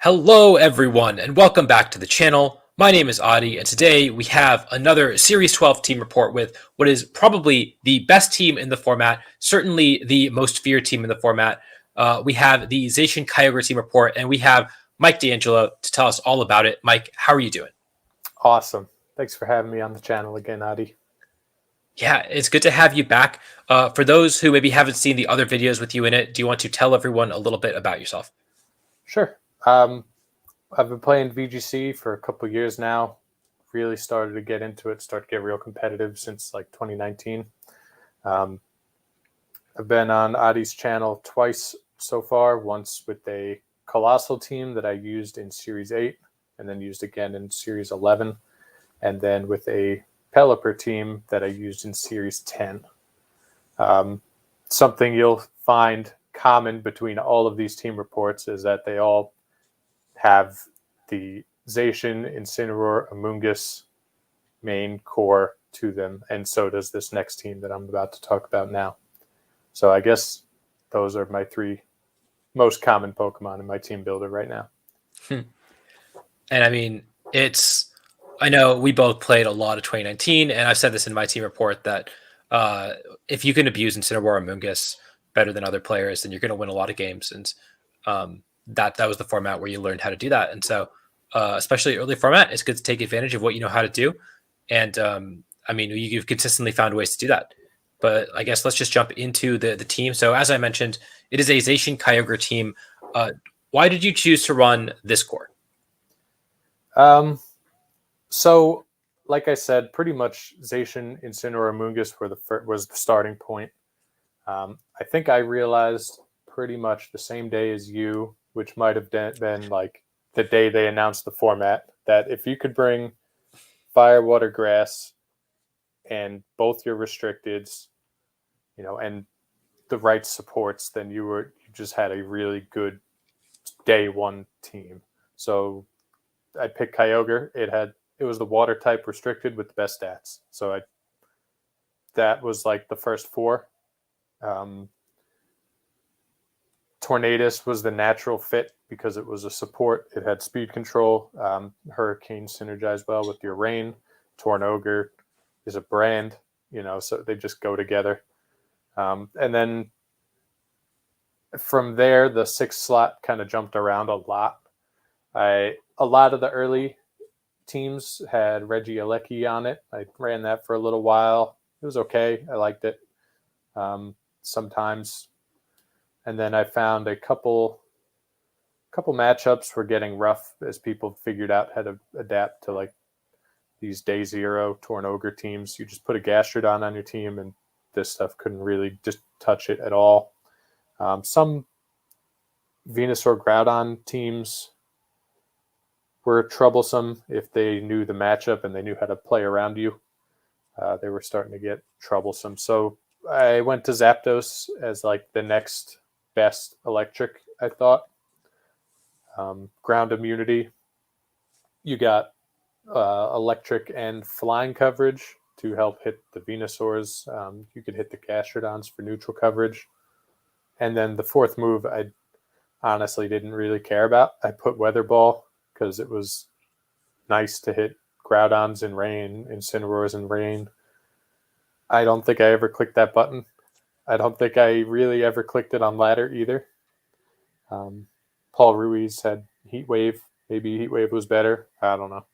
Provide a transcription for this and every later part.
Hello, everyone, and welcome back to the channel. My name is Adi, and today we have another Series 12 team report with what is probably the best team in the format, certainly the most feared team in the format. We have the Zacian Kyogre team report, and we have Mike D'Angelo to tell us all about it. Mike, how are you doing? Awesome. Thanks for having me on the channel again, Adi. Yeah, it's good to have you back. For those who maybe haven't seen the other videos with you in it, do you want to tell everyone a little bit about yourself? Sure. I've been playing VGC for a couple years now. Really started to get into it, start to get real competitive since like 2019. Um, I've been on Adi's channel twice so far, once with a Colossal team that I used in Series 8 and then used again in Series 11, and then with a Pelipper team that I used in Series 10. Something you'll find common between all of these team reports is that they all have the Zacian, Incineroar, Amoonguss main core to them, and so does this next team that I'm about to talk about now. So I guess those are my three most common Pokemon in my team builder right now. And I mean, I know we both played a lot of 2019, and I've said this in my team report that if you can abuse Incineroar and Mungus better than other players, then you're going to win a lot of games. And that was the format where you learned how to do that. And so, especially early format, it's good to take advantage of what you know how to do. And I mean, you've consistently found ways to do that. But I guess let's just jump into the team. So as I mentioned, it is a Zacian Kyogre team. Why did you choose to run this core? So, like I said, pretty much Zacian, Incineroar, Amoonguss was the starting point. I think I realized pretty much the same day as you, which might have been like the day they announced the format, that if you could bring Fire, Water, Grass, and both your restricteds, and the right supports, then you just had a really good day one team. So I picked Kyogre. It was the water type restricted with the best stats. So that was like the first four. Tornadus was the natural fit because it was a support. It had speed control. Hurricane synergized well with your rain. Tornogre is a brand, so they just go together. And then from there, the sixth slot kind of jumped around a lot. A lot of the early teams had Regieleki on it. I ran that for a little while. It was okay. I liked it sometimes. And then I found a couple matchups were getting rough as people figured out how to adapt to like these day zero Tornogre teams. You just put a Gastrodon on your team and this stuff couldn't really just touch it at all. Some Venusaur Groudon teams were troublesome if they knew the matchup and they knew how to play around you. They were starting to get troublesome. So I went to Zapdos as like the next best electric, I thought. Ground immunity. You got electric and flying coverage to help hit the Venusaurs. You could hit the Gastrodons for neutral coverage. And then the fourth move, I honestly didn't really care about. I put Weather Ball because it was nice to hit Groudons in rain, Incineroars in rain. I don't think I ever clicked that button. I don't think I really ever clicked it on ladder either. Paul Ruiz had Heat Wave. Maybe Heat Wave was better. I don't know.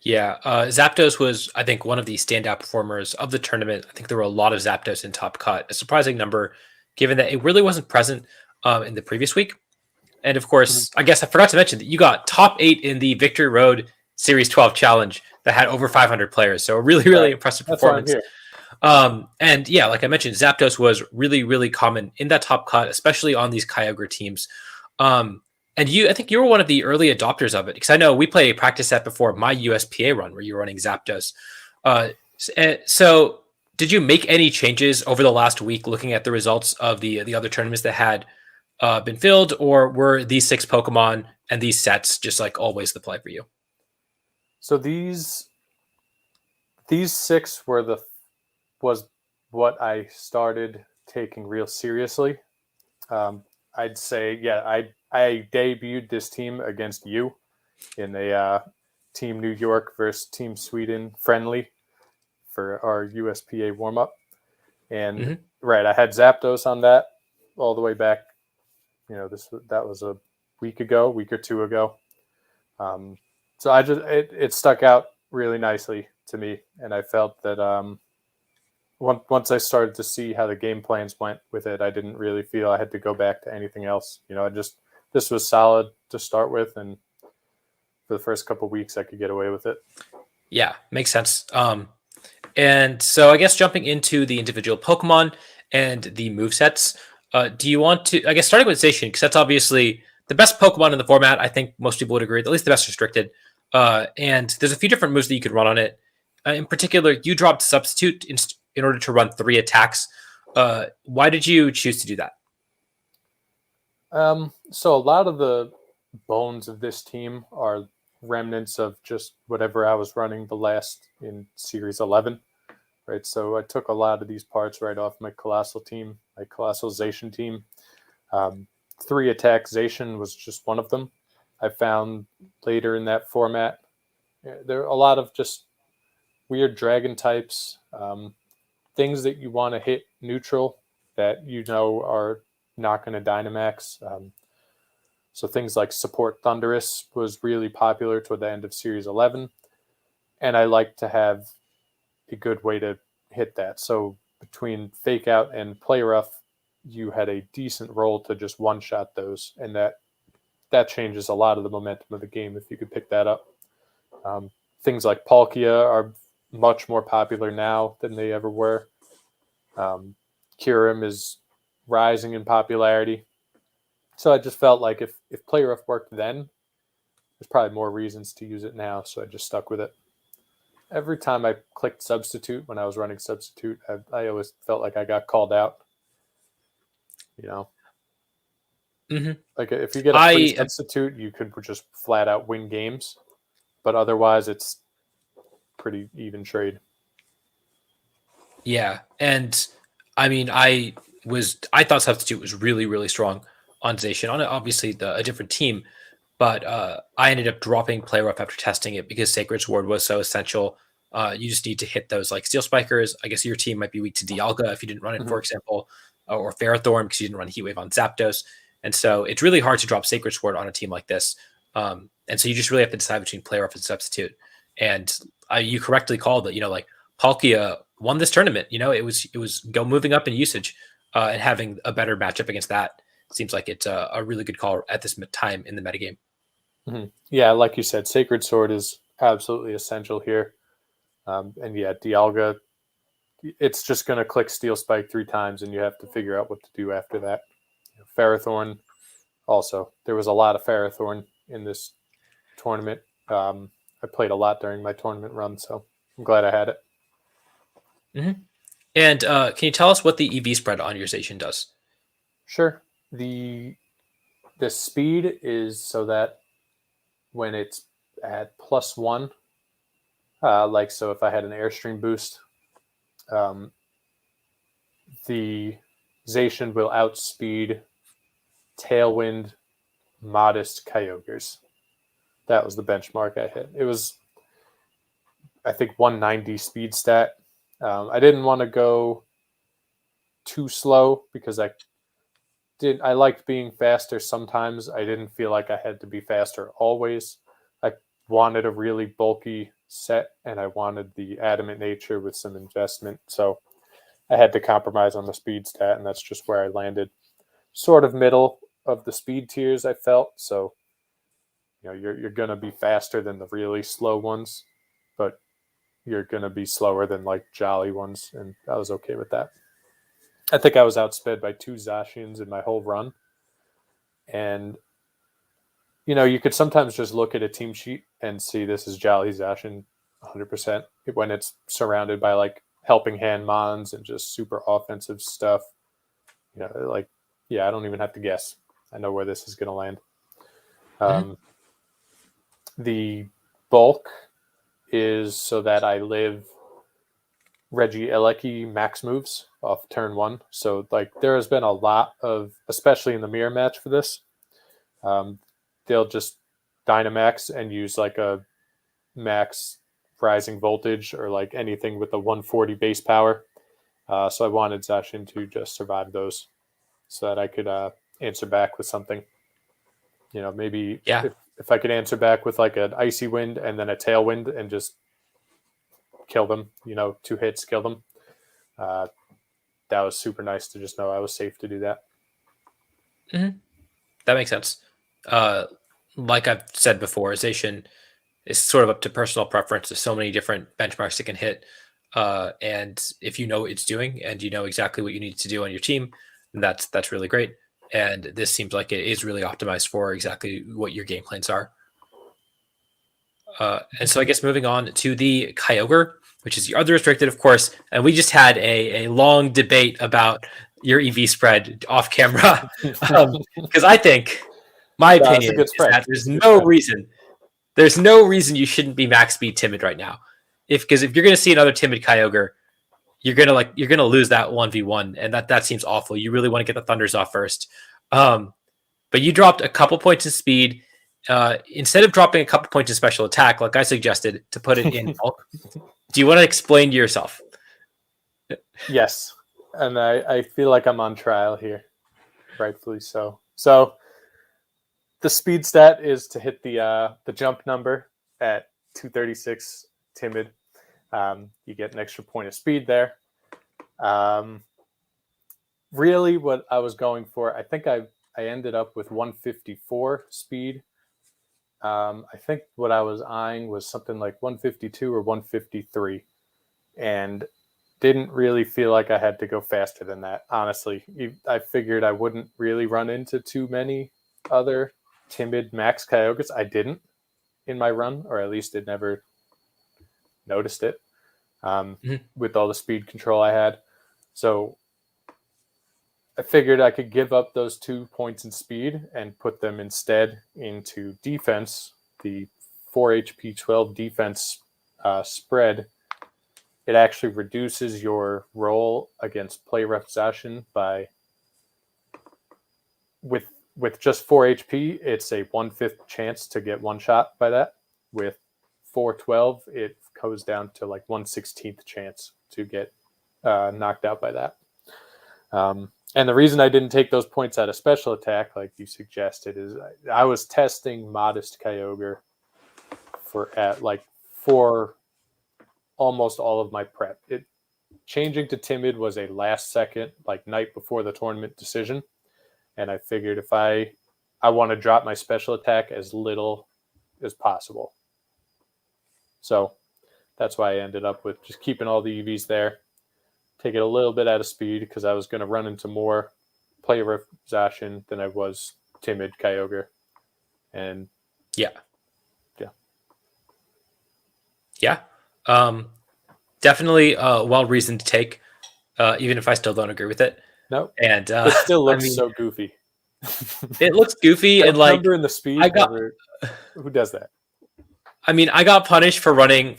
Yeah, Zapdos was, I think, one of the standout performers of the tournament. I think there were a lot of Zapdos in top cut, a surprising number, given that it really wasn't present in the previous week. And of course, I guess I forgot to mention that you got top 8 in the Victory Road Series 12 challenge that had over 500 players. So a really, really impressive performance. And yeah, like I mentioned, Zapdos was really, really common in that top cut, especially on these Kyogre teams. And I think you were one of the early adopters of it because I know we played a practice set before my USPA run where you were running Zapdos. So did you make any changes over the last week looking at the results of the other tournaments that had been filled, or were these 6 Pokemon and these sets just like always the play for you? So these 6 was what I started taking real seriously. I'd say, yeah, I debuted this team against you in a Team New York versus Team Sweden friendly for our USPA warm up. And Hmm. right, I had Zapdos on that all the way back. That was a week or two ago. So it stuck out really nicely to me, and I felt that once I started to see how the game plans went with it, I didn't really feel I had to go back to anything else. This was solid to start with, and for the first couple of weeks, I could get away with it. Yeah, makes sense. And so I guess jumping into the individual Pokemon and the movesets, do you want to, I guess, starting with Zacian, because that's obviously the best Pokemon in the format. I think most people would agree, at least the best restricted. And there's a few different moves that you could run on it. In particular, you dropped Substitute in order to run 3 attacks. Why did you choose to do that? So a lot of the bones of this team are remnants of just whatever I was running the last in Series 11, right? So I took a lot of these parts right off my Colossal team, my Colossal Zacian team. Um, 3 attack Zacian was just one of them. I found later in that format, there are a lot of just weird dragon types, things that you want to hit neutral that are not going to Dynamax. So things like Support Thunderous was really popular toward the end of Series 11, and I like to have a good way to hit that. So between Fake Out and Play Rough, you had a decent role to just one-shot those, and that changes a lot of the momentum of the game if you could pick that up. Things like Palkia are much more popular now than they ever were. Kyurem is rising in popularity. So I just felt like if Play Rough worked then, there's probably more reasons to use it now. So I just stuck with it. Every time I clicked Substitute when I was running Substitute, I always felt like I got called out. You know, Hmm. like if you get a free I Substitute, you could just flat out win games. But otherwise, it's pretty even trade. Yeah, and I mean, I thought Substitute was really really strong on Zacian on obviously a different team, but I ended up dropping Play Rough after testing it because Sacred Sword was so essential. You just need to hit those like Steel Spikers. I guess your team might be weak to Dialga if you didn't run it, for Mm-hmm. example, or Ferrothorn because you didn't run Heat Wave on Zapdos, and so it's really hard to drop Sacred Sword on a team like this. And so you just really have to decide between Play Rough and Substitute. And you correctly called that. Like Palkia won this tournament. It was go moving up in usage and having a better matchup against that seems like it's a really good call at this time in the metagame. Mm-hmm. Yeah, like you said, Sacred Sword is absolutely essential here. And yeah, Dialga, it's just going to click Steel Spike 3 times, and you have to figure out what to do after that. Ferrothorn, also, there was a lot of Ferrothorn in this tournament. I played a lot during my tournament run, so I'm glad I had it. Hmm. And can you tell us what the EV spread on your station does? Sure. The speed is so that when it's at +1, like so if I had an Airstream boost, um, the Zacian will outspeed Tailwind Modest Kyogres. That was the benchmark I hit. It was, I think, 190 speed stat. I didn't want to go too slow because I liked being faster sometimes. I didn't feel like I had to be faster always. I wanted a really bulky set, and I wanted the adamant nature with some investment. So I had to compromise on the speed stat, and that's just where I landed. Sort of middle of the speed tiers, I felt. So you're gonna be faster than the really slow ones, but you're gonna be slower than like jolly ones, and I was okay with that. I think I was outsped by 2 Zacians in my whole run, and you could sometimes just look at a team sheet and see this is Jolly Zacian 100% when it's surrounded by like helping hand mons and just super offensive stuff. Like, yeah, I don't even have to guess. I know where this is going to land. Hmm. Um, the bulk is so that I live Reggie Elecki max moves. off turn 1. So like there has been a lot of, especially in the mirror match for this, they'll just Dynamax and use like a max rising voltage or like anything with a 140 base power. So I wanted Zacian to just survive those so that I could answer back with something. You know, maybe if I could answer back with like an Icy Wind and then a Tailwind and just kill them, you know, 2 hits, kill them. That was super nice to just know I was safe to do that. Mm-hmm. That makes sense. Like I've said before, Zacian is sort of up to personal preference. There's so many different benchmarks it can hit. And if you know what it's doing and you know exactly what you need to do on your team, that's really great. And this seems like it is really optimized for exactly what your game plans are. And so I guess moving on to the Kyogre, which is your other restricted, of course. And we just had a long debate about your EV spread off camera. Because I think, my opinion is that there's no reason you shouldn't be max speed timid right now. Because if you're going to see another timid Kyogre, you're gonna lose that 1v1, and that seems awful. You really want to get the Thunders off first. But you dropped a couple points in speed. Instead of dropping a couple points in special attack, like I suggested, to put it in bulk. Do you want to explain to yourself? Yes. And I feel like I'm on trial here. Rightfully so. So the speed stat is to hit the jump number at 236 timid. You get an extra point of speed there. Really what I was going for, I think I ended up with 154 speed. I think what I was eyeing was something like 152 or 153, and didn't really feel like I had to go faster than that. Honestly, I figured I wouldn't really run into too many other timid max Kyogres. I didn't in my run, or at least it never noticed it with all the speed control I had. So I figured I could give up those 2 points in speed and put them instead into defense, the 4 HP 12 defense spread. It actually reduces your roll against play rough Zacian by, with just 4 HP, it's a 1/5 chance to get one shot by that. With 412, it goes down to like 1/16 chance to get knocked out by that. And the reason I didn't take those points out of special attack, like you suggested, is I was testing Modest Kyogre for almost all of my prep. Changing to Timid was a last second, like night before the tournament decision. And I figured if I want to drop my special attack as little as possible. So that's why I ended up with just keeping all the EVs there. Take it a little bit out of speed because I was going to run into more play rough Zacian than I was timid Kyogre. And yeah. Definitely well-reasoned take, even if I still don't agree with it. No, and it still looks so goofy. It looks goofy and like number in the speed. Who does that? I mean, I got punished for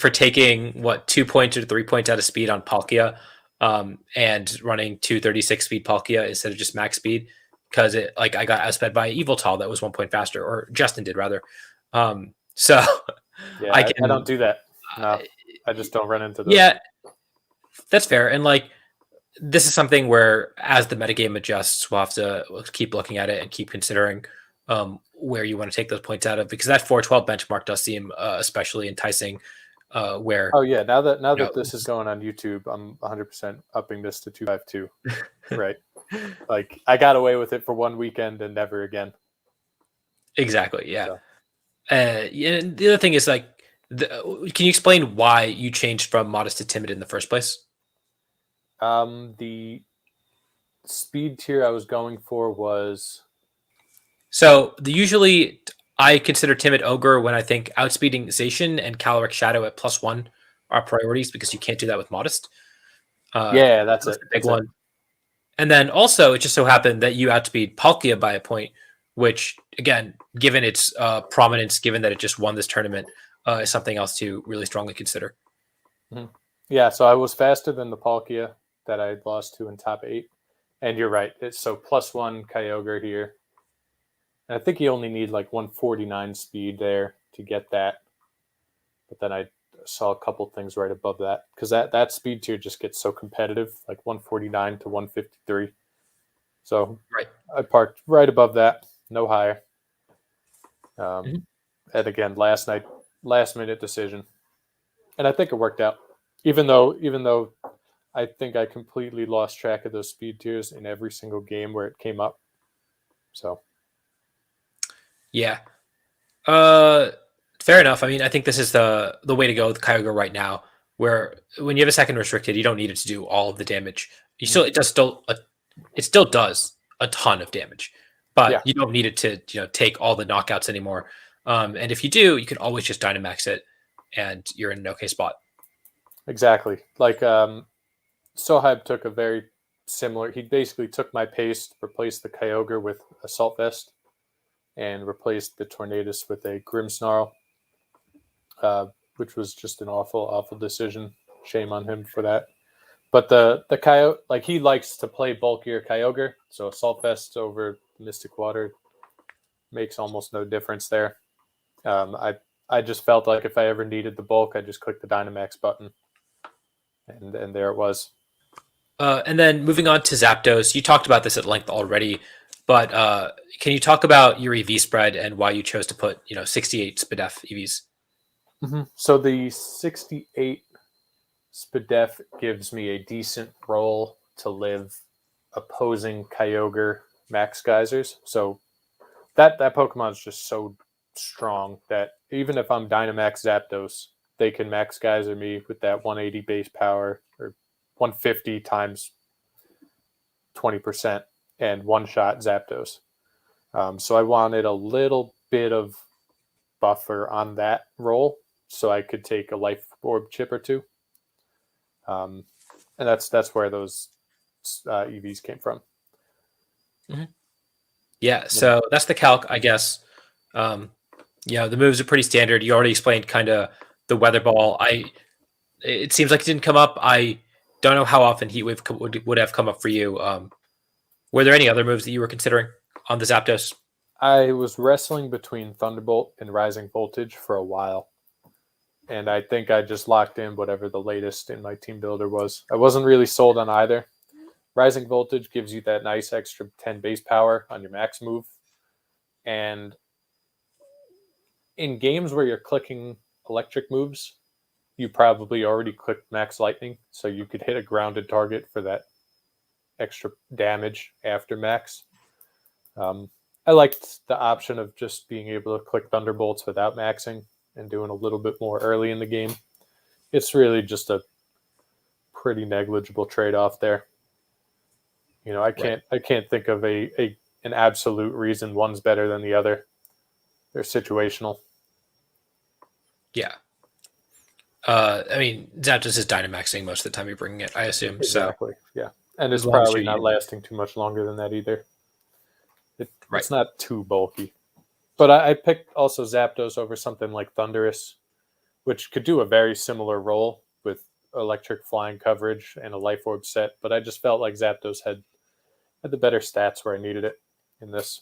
taking 2 points or 3 points out of speed on Palkia, and running 236 speed Palkia instead of just max speed because I got outsped by Eviltal that was 1 point faster, or Justin did rather. So yeah, I don't do that. No, I just don't run into those. Yeah, that's fair. And like, this is something where as the metagame adjusts, we'll have to keep looking at it and keep considering where you want to take those points out of, because that 412 benchmark does seem especially enticing. Where now that this is going on YouTube, I'm 100% upping this to 252. Right, like I got away with it for one weekend and never again. Exactly. Yeah. So. And the other thing is like, can you explain why you changed from Modest to Timid in the first place? The speed tier I was going for was... So usually I consider Timid Ogre when I think outspeeding Zacian and Caloric Shadow at +1 are priorities, because you can't do that with Modest. Yeah, that's a big one. And then also it just so happened that you outspeed Palkia by a point, which again, given its prominence, given that it just won this tournament, is something else to really strongly consider. Mm-hmm. Yeah, so I was faster than the Palkia that I lost to in top 8. And you're right. It's so +1 Kyogre here. And I think you only need like 149 speed there to get that. But then I saw a couple things right above that because that speed tier just gets so competitive, like 149 to 153. So Right. I parked right above that, no higher. And again, last minute decision, and I think it worked out. Even though I think I completely lost track of those speed tiers in every single game where it came up. So Yeah. Fair enough. I mean, I think this is the way to go with Kyogre right now, where when you have a second restricted, you don't need it to do all of the damage. You still it still does a ton of damage, but yeah, you don't need it to take all the knockouts anymore. And if you do, you can always just Dynamax it, and you're in an okay spot. exactly. Like Sohybe took a very similar. He basically took my paste, replaced the Kyogre with Assault Vest, and replaced the Tornadus with a Grimmsnarl, which was just an awful decision. Shame on him for that. But the Kyogre, like he likes to play bulkier Kyogre, so Assault Vest over Mystic Water makes almost no difference there. I just felt like if I ever needed the bulk, I just clicked the Dynamax button, and there it was. And then moving on to Zapdos, you talked about this at length already, but can you talk about your EV spread and why you chose to put 68 Spadef EVs? Mm-hmm. So the 68 Spadef gives me a decent roll to live opposing Kyogre Max Geysers. So that Pokemon is just so strong that even if I'm Dynamax Zapdos, they can Max Geyser me with that 180 base power or 150 times 20% and one-shot Zapdos. So I wanted a little bit of buffer on that roll so I could take a Life Orb chip or two. And that's where those EVs came from. Mm-hmm. Yeah, so that's the calc, I guess. The moves are pretty standard. You already explained kind of the weather ball. It seems like it didn't come up. I don't know how often Heatwave would have come up for you. Were there any other moves that you were considering on the Zapdos? I was wrestling between Thunderbolt and Rising Voltage for a while. And I think I just locked in whatever the latest in my team builder was. I wasn't really sold on either. Rising Voltage gives you that nice extra 10 base power on your max move. And in games where you're clicking electric moves, you probably already clicked Max Lightning, so you could hit a grounded target for that extra damage after Max. I liked the option of just being able to click Thunderbolts without maxing and doing a little bit more early in the game. It's really just a pretty negligible trade-off there. I can't think of an absolute reason one's better than the other. They're situational. Yeah. I mean, Zapdos is Dynamaxing most of the time you're bringing it, I assume. Exactly. So, yeah. And it's probably not lasting too much longer than that either. It's not too bulky. But I picked also Zapdos over something like Thundurus, which could do a very similar role with electric flying coverage and a Life Orb set. But I just felt like Zapdos had the better stats where I needed it in this.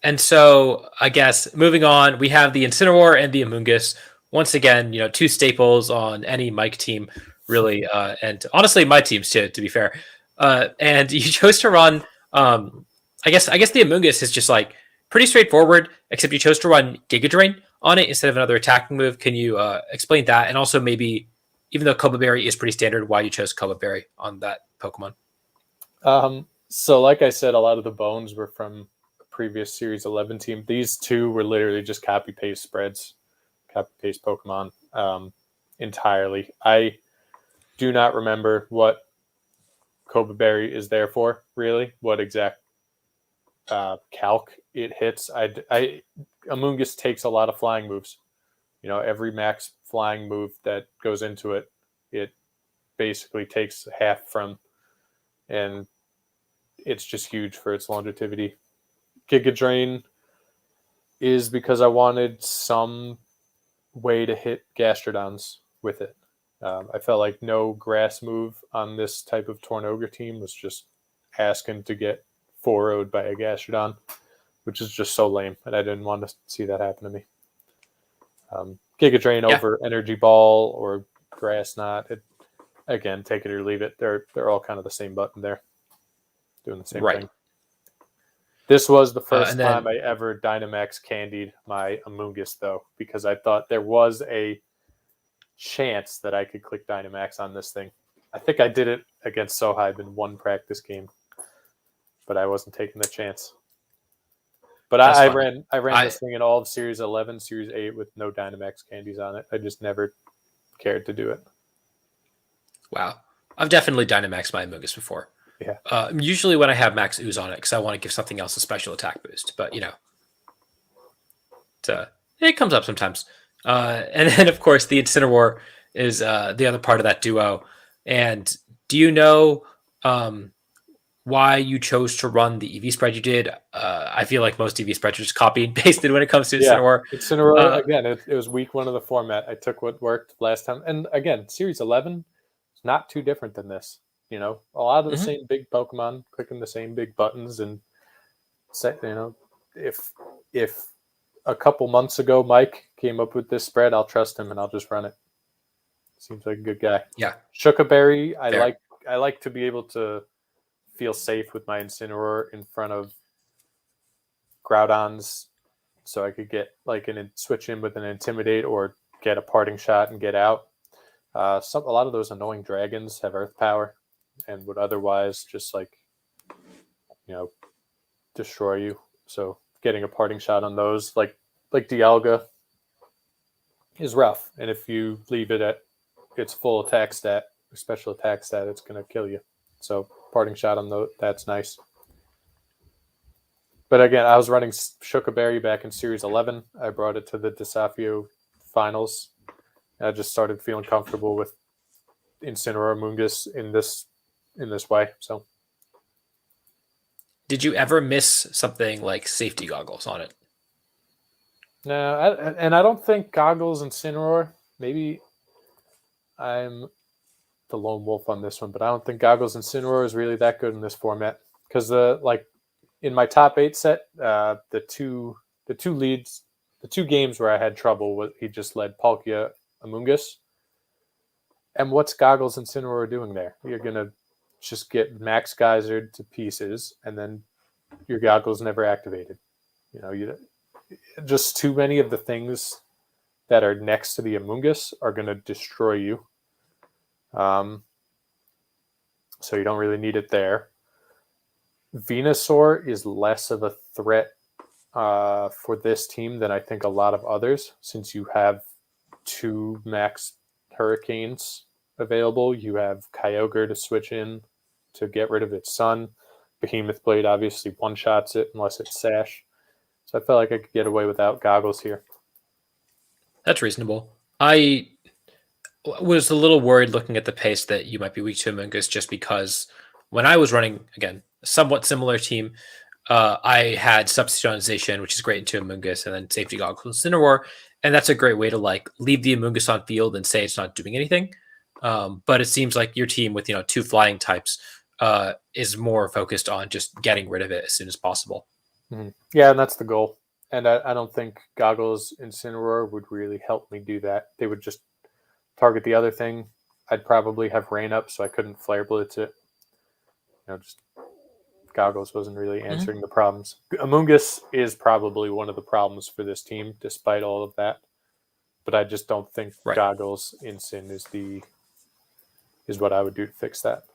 And so, I guess, moving on, we have the Incineroar and the Amoonguss. Once again, two staples on any Mike team, really. And honestly, my teams, too, to be fair. And you chose to run... I guess the Amoonguss is just like pretty straightforward, except you chose to run Giga Drain on it instead of another attacking move. Can you explain that? And also maybe, even though Koba Berry is pretty standard, why you chose Koba Berry on that Pokemon? So like I said, a lot of the bones were from a previous Series 11 team. These two were literally just copy-paste spreads, copy-paste Pokemon entirely. I do not remember what Koba Berry is there for, really, what exact calc it hits. Amoonguss takes a lot of flying moves. Every max flying move that goes into it, it basically takes half from, and it's just huge for its longevity. Giga Drain is because I wanted some way to hit Gastrodons with it. I felt like no grass move on this type of Tornogre team was just asking to get 4-0'd by a Gastrodon, which is just so lame, and I didn't want to see that happen to me. Giga Drain over Energy Ball or Grass Knot. Again, take it or leave it. They're all kind of the same button there, doing the same thing. This was the first time I ever Dynamax candied my Amoonguss, though, because I thought there was a chance that I could click Dynamax on this thing. I think I did it against Sohaib in one practice game, but I wasn't taking the chance. But I ran this thing in all of Series 11, Series 8 with no Dynamax candies on it. I just never cared to do it. Wow. I've definitely Dynamaxed my Amoonguss before. Yeah. Usually when I have Max Ooze on it, because I want to give something else a special attack boost. But, it comes up sometimes. And then, of course, the Incineroar is the other part of that duo. And do you know why you chose to run the EV spread you did? I feel like most EV spreads are just copied and pasted when it comes to Incineroar. Yeah, Incineroar, again, it was week 1 of the format. I took what worked last time. And again, Series 11 is not too different than this. A lot of the same big Pokemon, clicking the same big buttons. And, if a couple months ago Mike came up with this spread, I'll trust him and I'll just run it. Seems like a good guy. Yeah. Shukaberry, I like to be able to feel safe with my Incineroar in front of Groudons, so I could get switch in with an Intimidate or get a Parting Shot and get out. A lot of those annoying dragons have Earth Power and would otherwise just destroy you. So getting a Parting Shot on those, like Dialga, is rough. And if you leave it at its full attack stat, or special attack stat, it's going to kill you. So Parting Shot on those, that's nice. But again, I was running Shukaberry back in Series 11. I brought it to the Desafio finals. I just started feeling comfortable with Incineroar Amoonguss in this way. So, did you ever miss something like safety goggles on it? No, I don't think goggles Incineroar. Maybe I'm the lone wolf on this one, but I don't think goggles Incineroar is really that good in this format because in my top 8 set, the two games where I had trouble, he just led Palkia Amoonguss. And what's Goggles Incineroar doing there? You're going to just get Max Geysered to pieces, and then your Goggles never activated. Just too many of the things that are next to the Amoonguss are going to destroy you. So you don't really need it there. Venusaur is less of a threat for this team than I think a lot of others, since you have 2 max Hurricanes available. You have Kyogre to switch in to get rid of its sun. Behemoth Blade obviously one-shots it unless it's Sash. So I felt like I could get away without goggles here. That's reasonable. I was a little worried looking at the pace that you might be weak to Amoonguss, just because when I was running, again, a somewhat similar team, I had Substitutionization, which is great into Amoonguss, and then Safety Goggles Incineroar, and that's a great way to leave the Amoonguss on field and say it's not doing anything. But it seems like your team with 2 flying types is more focused on just getting rid of it as soon as possible. Mm-hmm. Yeah, and that's the goal. And I don't think Goggles Incineroar would really help me do that. They would just target the other thing. I'd probably have Rain up, so I couldn't Flare Blitz it. Just Goggles wasn't really answering the problems. Amoonguss is probably one of the problems for this team, despite all of that. But I just don't think Goggles Incin is what I would do to fix that.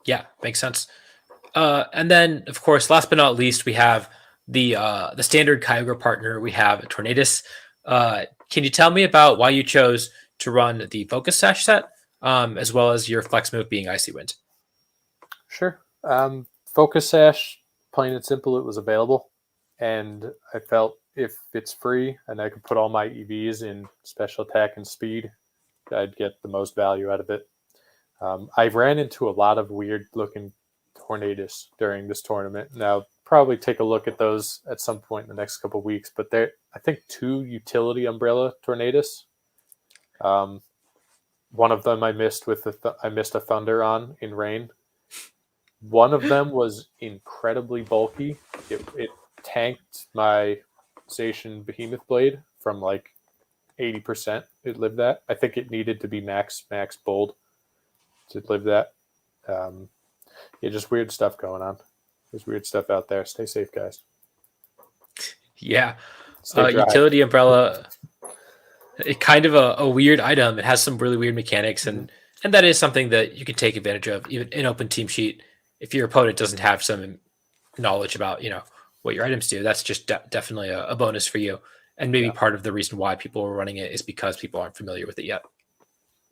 Yeah, makes sense. And then, of course, last but not least, we have the standard Kyogre partner. We have Tornadus. Can you tell me about why you chose to run the Focus Sash set, as well as your flex move being Icy Wind? Sure. Focus Sash, plain and simple, it was available. And I felt if it's free and I could put all my EVs in special attack and speed, I'd get the most value out of it. I ran into a lot of weird looking Tornadus during this tournament. Now, probably take a look at those at some point in the next couple of weeks, but I think 2 utility umbrella Tornadus. One of them I missed with I missed a Thunder on in rain. One of them was incredibly bulky. It tanked my Zacian Behemoth Blade from like 80%. It lived that. I think it needed to be max bold to live that. Yeah, just weird stuff going on. There's weird stuff out there. Stay safe, guys. Yeah. Stay dry. Utility umbrella, it kind of a weird item. It has some really weird mechanics, and that is something that you can take advantage of, even in open team sheet. If your opponent doesn't have some knowledge about what your items do, that's just definitely a bonus for you. And maybe part of the reason why people are running it is because people aren't familiar with it yet.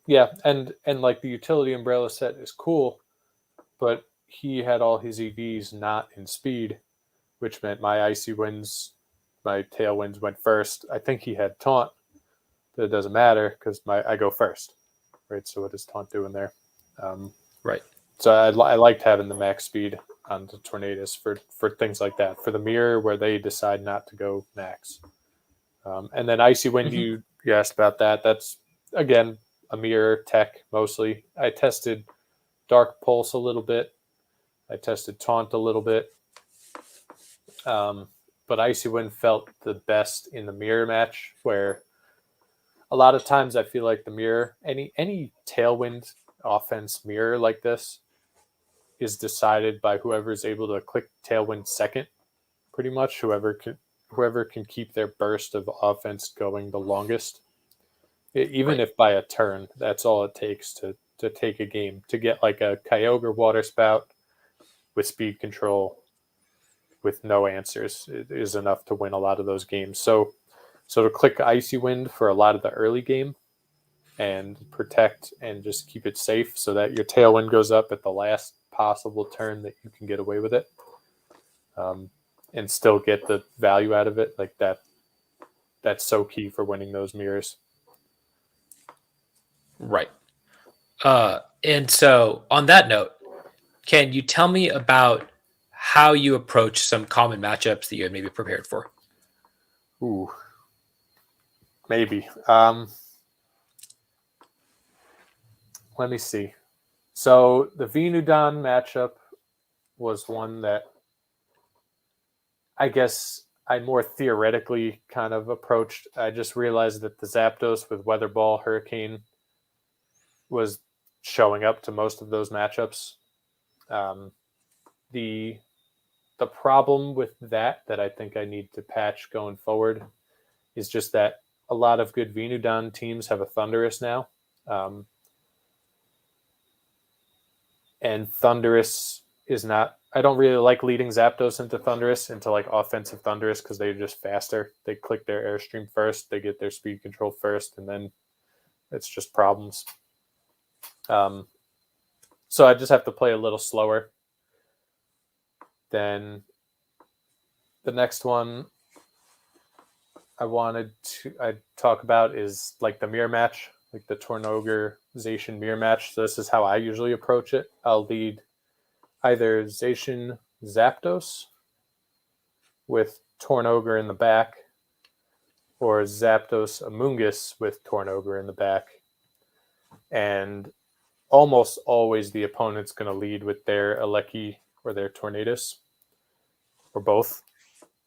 Yeah, and like the utility umbrella set is cool, but he had all his EVs not in speed, which meant my icy winds, my tailwinds went first. I think he had taunt, but it doesn't matter because I go first, right? So what does taunt do in there? Right. So I liked having the max speed on the Tornadus for things like that. For the mirror where they decide not to go max, and then icy wind. You asked about that. That's again a mirror tech mostly. I tested Dark Pulse a little bit. I tested Taunt a little bit. But Icy Wind felt the best in the mirror match, where a lot of times I feel like the mirror, any Tailwind offense mirror like this, is decided by whoever is able to click Tailwind second, pretty much. Whoever can keep their burst of offense going the longest. Even if by a turn, that's all it takes to take a game. To get like a Kyogre Water Spout with speed control with no answers is enough to win a lot of those games. So to click Icy Wind for a lot of the early game and protect and just keep it safe so that your Tailwind goes up at the last possible turn that you can get away with it, and still get the value out of it, like that's so key for winning those mirrors. Right. And so on that note, can you tell me about how you approach some common matchups that you had maybe prepared for? Ooh, maybe. Let me see. So the Venudan matchup was one that I guess I more theoretically kind of approached. I just realized that the Zapdos with Weather Ball Hurricane was showing up to most of those matchups. The problem with that I think I need to patch going forward is just that a lot of good Venudan teams have a Thunderous now. And Thunderous is not... I don't really like leading Zapdos into Thunderous, into like offensive Thunderous, because they're just faster. They click their Airstream first, they get their speed control first, and then it's just problems. So I just have to play a little slower. Then the next one I talk about is like the mirror match, like the Tornogre Zacian mirror match. So this is how I usually approach it. I'll lead either Zacian Zapdos with Tornogre in the back, or Zapdos Amoonguss with Tornogre in the back. And almost always the opponent's going to lead with their Alecki or their Tornadus, or both,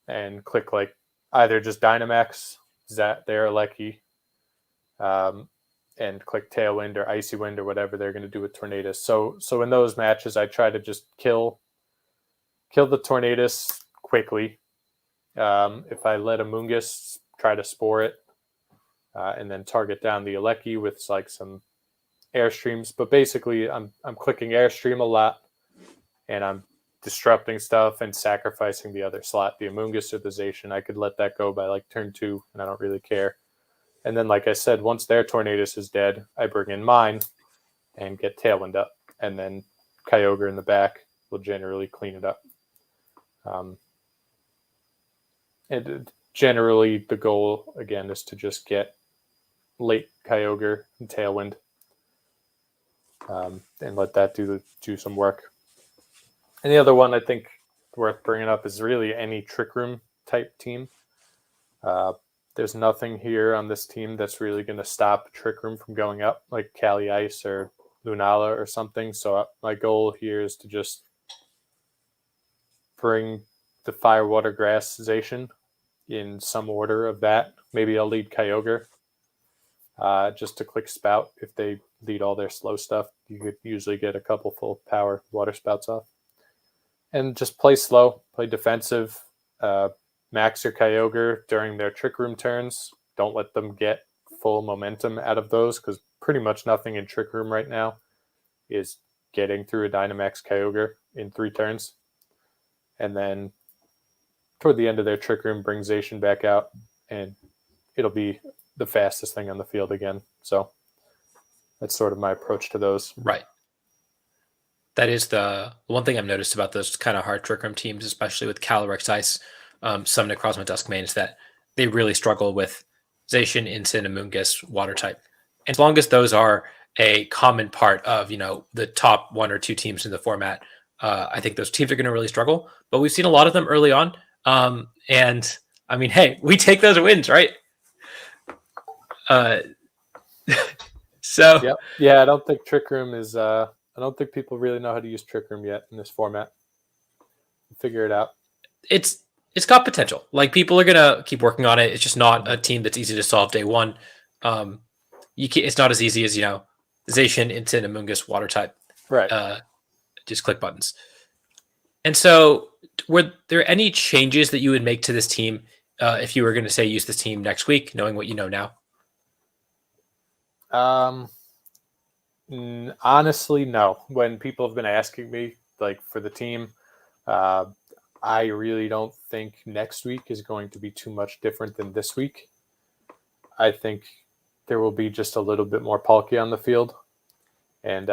and click like either just Dynamax, their Alecki, and click Tailwind or Icy Wind or whatever they're going to do with Tornadus. So in those matches, I try to just kill the Tornadus quickly. If I let Amoonguss try to spore it, and then target down the Alecki with like some Airstreams. But basically, I'm clicking Airstream a lot, and I'm disrupting stuff and sacrificing the other slot, the Amoonguss or the Zacian. I could let that go by like turn 2, and I don't really care. And then, like I said, once their Tornadus is dead, I bring in mine and get Tailwind up. And then Kyogre in the back will generally clean it up. And generally, the goal, again, is to just get late Kyogre and Tailwind, and let that do some work. And the other one I think worth bringing up is really any Trick Room type team. There's nothing here on this team that's really going to stop Trick Room from going up, like Cali Ice or Lunala or something. So my goal here is to just bring the Fire, Water, Grass Zacian in some order of that. Maybe I'll lead Kyogre just to click Spout. If they lead all their slow stuff, you could usually get a couple full power water spouts off. And just play slow, play defensive, max your Kyogre during their Trick Room turns. Don't let them get full momentum out of those, because pretty much nothing in Trick Room right now is getting through a Dynamax Kyogre in 3 turns. And then toward the end of their Trick Room, bring Zacian back out, and it'll be the fastest thing on the field again. So that's sort of my approach to those. Right. That is the one thing I've noticed about those kind of hard Trick Room teams, especially with Calyrex Ice, Summon Across My Duskmane, is that they really struggle with Zacian, Incin, Amoonguss, Water type. And as long as those are a common part of, the top 1 or 2 teams in the format, I think those teams are going to really struggle. But we've seen a lot of them early on. And I mean, hey, we take those wins, right? So yep. Yeah, I don't think Trick Room is I don't think people really know how to use Trick Room yet in this format. Figure it out. It's got potential. Like, people are gonna keep working on it. It's just not a team that's easy to solve day one. It's not as easy as Zacian, Incin, Amoonguss, Water type. Right. Just click buttons. And so, were there any changes that you would make to this team if you were going to say use this team next week, knowing what you know now? Honestly, no. When people have been asking me, like, for the team, I really don't think next week is going to be too much different than this week. I think there will be just a little bit more Palkia on the field. And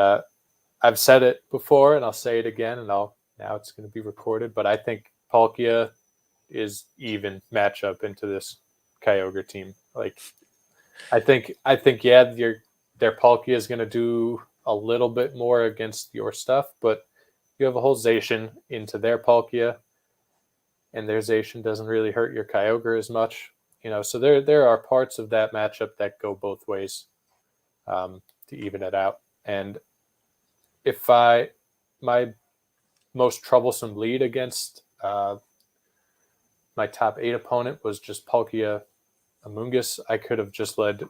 I've said it before, and I'll say it again, and now it's going to be recorded, but I think Palkia is even matchup into this Kyogre team. Like, I think yeah, their Palkia is going to do a little bit more against your stuff, but you have a whole Zacian into their Palkia, and their Zacian doesn't really hurt your Kyogre as much. So there are parts of that matchup that go both ways to even it out. And if my most troublesome lead against my top 8 opponent was just Palkia Amoonguss, I could have just led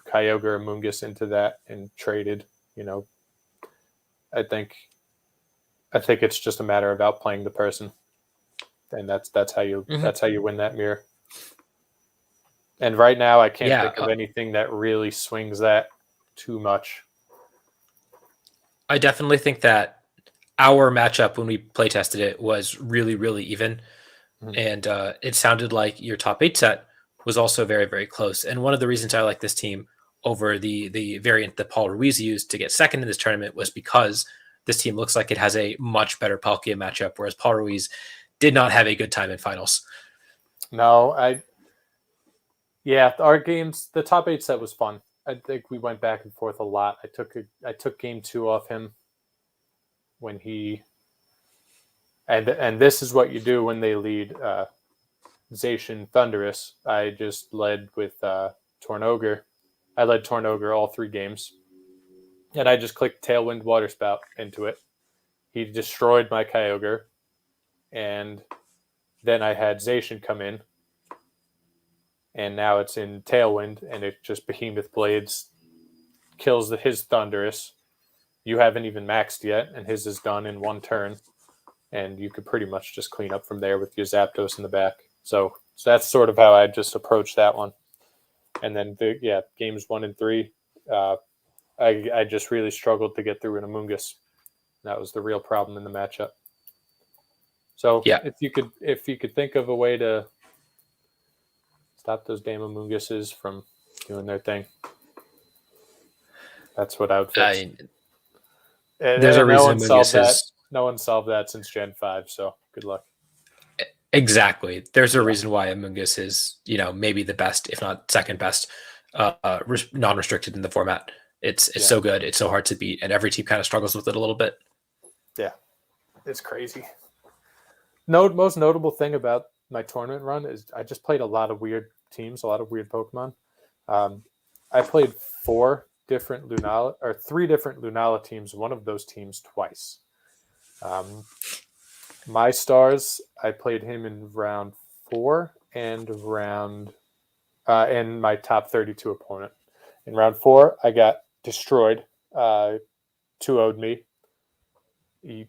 Kyogre Amoonguss into that and traded. I think it's just a matter of outplaying the person, and that's how you win that mirror. And right now, I can't think of anything that really swings that too much. I definitely think that our matchup when we play tested it was really, really even. Mm-hmm. And it sounded like your top 8 set was also very, very close. And one of the reasons I like this team over the variant that Paul Ruiz used to get second in this tournament was because this team looks like it has a much better Palkia matchup, whereas Paul Ruiz did not have a good time in finals. No, our games, the top 8 set was fun. I think we went back and forth a lot. I took game 2 off him when he, and this is what you do when they lead Zacian Thundurus. I just led with Tornogre. I led Tornogre all 3 games, and I just clicked Tailwind Water Spout into it. He destroyed my Kyogre, and then I had Zacian come in, and now it's in Tailwind, and it just Behemoth Blades kills his Thundurus. You haven't even maxed yet, and his is done in 1 turn, and you could pretty much just clean up from there with your Zapdos in the back. So that's sort of how I just approached that one. And then, games 1 and 3, I just really struggled to get through an Amoonguss. That was the real problem in the matchup. So if you could think of a way to stop those damn Amoongusses from doing their thing, that's what I would fix. There's a reason no one solved that since Gen 5, so good luck. Exactly. There's a reason why Amoonguss is, maybe the best, if not second best, non-restricted in the format. It's so good. It's so hard to beat, and every team kind of struggles with it a little bit. Yeah, it's crazy. Most notable thing about my tournament run is I just played a lot of weird teams, a lot of weird Pokemon. I played three different Lunala teams, one of those teams twice. My stars, I played him in round 4 and and my top 32 opponent. In round 4, I got destroyed. 2-0'd me. He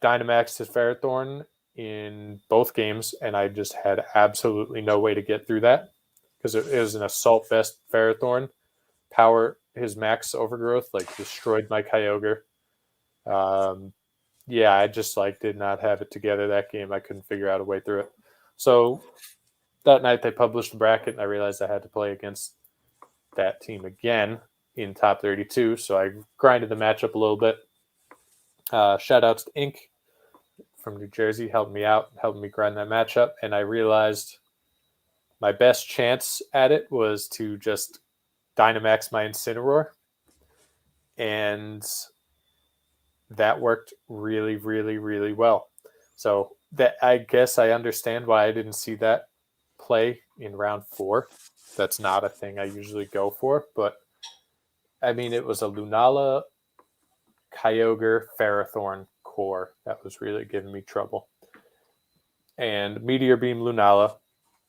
Dynamaxed his Ferrothorn in both games, and I just had absolutely no way to get through that because it was an Assault Vest Ferrothorn. His max overgrowth destroyed my Kyogre. I just did not have it together that game. I couldn't figure out a way through it. So that night they published the bracket, and I realized I had to play against that team again in top 32. So I grinded the matchup a little bit. Shoutouts to Ink from New Jersey helped me out, helped me grind that matchup, and I realized my best chance at it was to just Dynamax my Incineroar, and that worked really, really, really well. So that, I guess I understand why I didn't see that play in round 4. That's not a thing I usually go for, but I mean, it was a Lunala, Kyogre, Ferrothorn core that was really giving me trouble. And Meteor Beam Lunala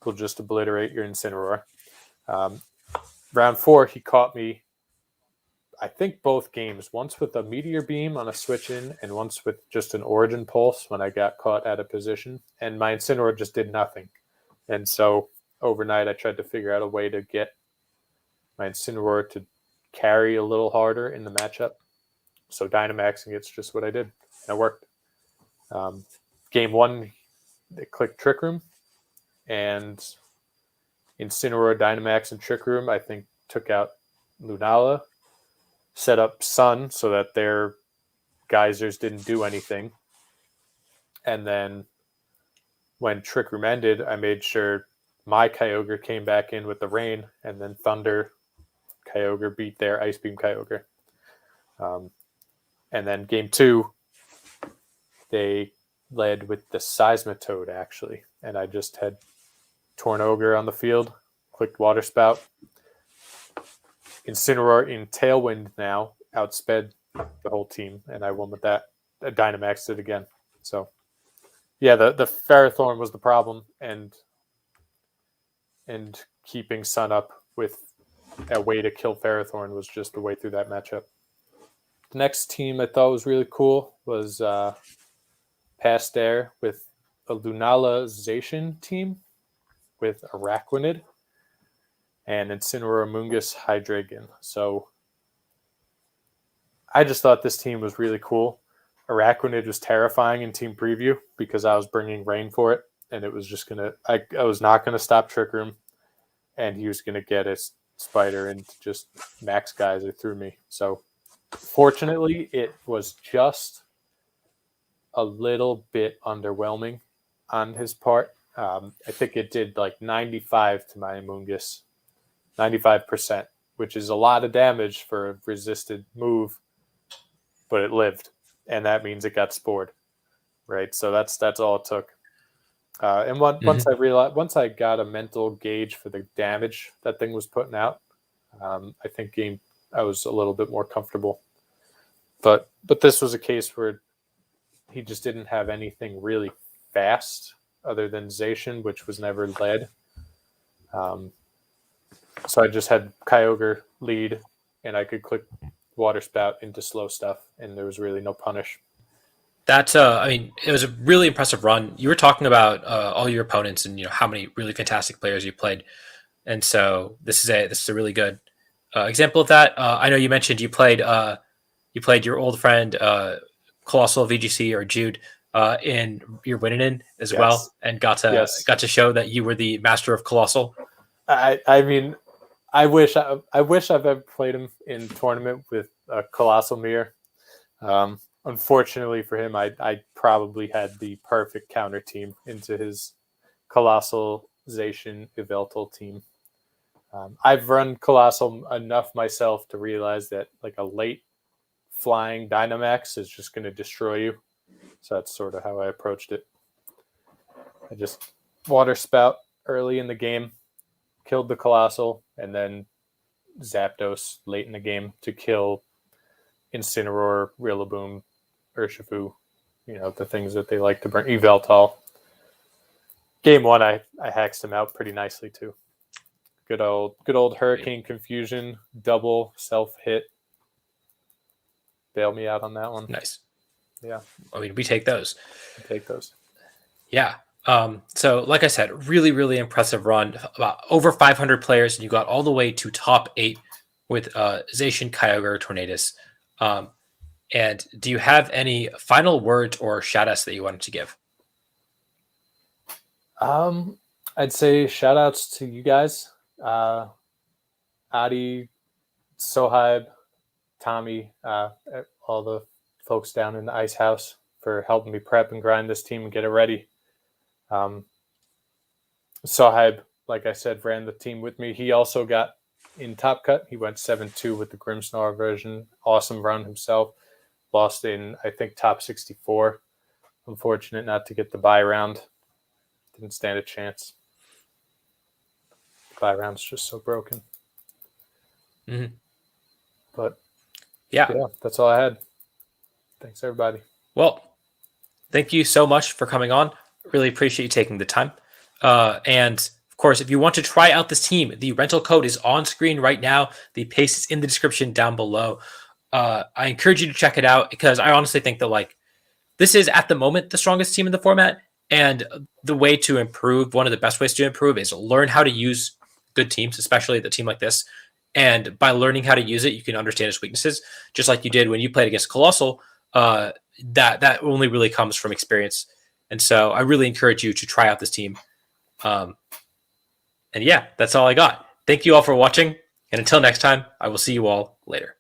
will just obliterate your Incineroar. Round 4, he caught me, I think, both games. Once with a Meteor Beam on a switch in, and once with just an Origin Pulse when I got caught out of position. And my Incineroar just did nothing. And so overnight, I tried to figure out a way to get my Incineroar to carry a little harder in the matchup. So Dynamaxing it's just what I did. And it worked. Game 1, it clicked Trick Room. And Incineroar, Dynamax, and Trick Room, I think, took out Lunala. Set up Sun so that their geysers didn't do anything. And then when Trick Room ended, I made sure my Kyogre came back in with the rain, and then Thunder Kyogre beat their Ice Beam Kyogre. And then game 2, they led with the Seismitoad, actually. And I just had Tornogre on the field, clicked Water Spout. Incineroar in Tailwind now outsped the whole team, and I won with that. I Dynamaxed it again. So, yeah, the Ferrothorn was the problem, and keeping Sun up with a way to kill Ferrothorn was just the way through that matchup. The next team I thought was really cool was Pasteur with a Lunala Zacian team with Araquanid and Incineroar, Mungus, Hydreigon. So I just thought this team was really cool. Araquanid was terrifying in team preview because I was bringing rain for it, and it was just going to – I was not going to stop Trick Room, and he was going to get his Spider and just max geyser through me. So fortunately, it was just a little bit underwhelming on his part. I think it did 95 to my Mungus, 95%, which is a lot of damage for a resisted move, but it lived, and that means it got spored, right? So that's all it took. And once I got a mental gauge for the damage that thing was putting out, I think I was a little bit more comfortable. But this was a case where he just didn't have anything really fast other than Zacian, which was never led. So I just had Kyogre lead, and I could click Water Spout into slow stuff, and there was really no punish. That's I mean, it was a really impressive run. You were talking about all your opponents and how many really fantastic players you played, and so this is a really good example of that. I know you mentioned you played your old friend Colossal VGC or Jude in your winning in as well, and got to show that you were the master of Colossal. I mean, I wish I've ever played him in tournament with a Colossal mirror. Unfortunately for him, I probably had the perfect counter team into his Colossal Zacian Yveltal team. I've run Colossal enough myself to realize that a late flying Dynamax is just going to destroy you. So that's sort of how I approached it. I just Water Spout early in the game, killed the Colossal, and then Zapdos late in the game to kill Incineroar, Rillaboom, Urshifu, the things that they like to bring. Yveltal. Game 1, I hacked him out pretty nicely too. Good old Hurricane Confusion, double self-hit. Bail me out on that one. Nice. Yeah. I mean, we take those. Yeah. So like I said, really, really impressive run. About over 500 players, and you got all the way to top 8 with Zacian, Kyogre, Tornadus. And do you have any final words or shout-outs that you wanted to give? I'd say shout-outs to you guys. Adi, Sohaib, Tommy, all the folks down in the ice house for helping me prep and grind this team and get it ready. Sohaib, like I said, ran the team with me. He also got in Top Cut. He went 7-2 with the Grimmsnarl version. Awesome run himself. Lost in, I think, top 64. Unfortunate not to get the bye round. Didn't stand a chance. The bye round's just so broken. Mm-hmm. But yeah, that's all I had. Thanks, everybody. Well, thank you so much for coming on. Really appreciate you taking the time. And of course, if you want to try out this team, the rental code is on screen right now. The paste is in the description down below. I encourage you to check it out because I honestly think that this is at the moment the strongest team in the format. And the way to improve, one of the best ways to improve is learn how to use good teams, especially the team like this. And by learning how to use it, you can understand its weaknesses, just like you did when you played against Colossal. That only really comes from experience. And so I really encourage you to try out this team. And yeah, that's all I got. Thank you all for watching. And until next time, I will see you all later.